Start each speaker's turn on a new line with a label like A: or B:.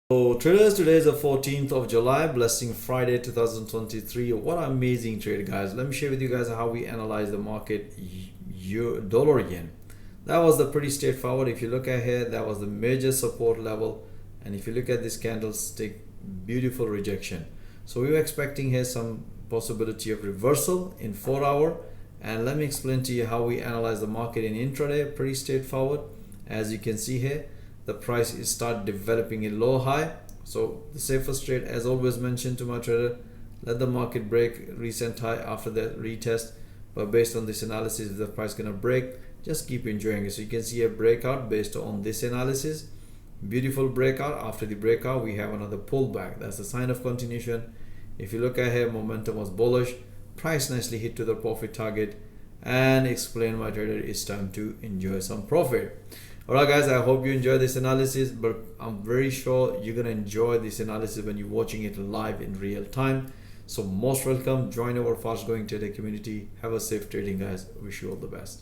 A: So traders, today is the 14th of July, blessing Friday 2023. What an amazing trade, guys. Let me share with you guys how we analyze the market dollar yen. That was the pretty straightforward. If you look at here, that was the major support level, and if you look at this candlestick, beautiful rejection. So we were expecting here some possibility of reversal in 4 hour, and let me explain to you how we analyze the market in intraday. Pretty straightforward. As you can see here, the price is start developing a low high. So the safest trade, as always mentioned to my trader, let the market break recent high after that retest. But based on this analysis, if the price gonna break, just keep enjoying it. So you can see a breakout based on this analysis. Beautiful breakout. After the breakout, we have another pullback. That's a sign of continuation. If you look at here, momentum was bullish. Price nicely hit to the profit target, and explain my trader, it's time to enjoy some profit. Alright guys, I hope you enjoy this analysis, but I'm very sure you're gonna enjoy this analysis when you're watching it live in real time. So most welcome, join our fast growing trader community. Have a safe trading, guys. Wish you all the best.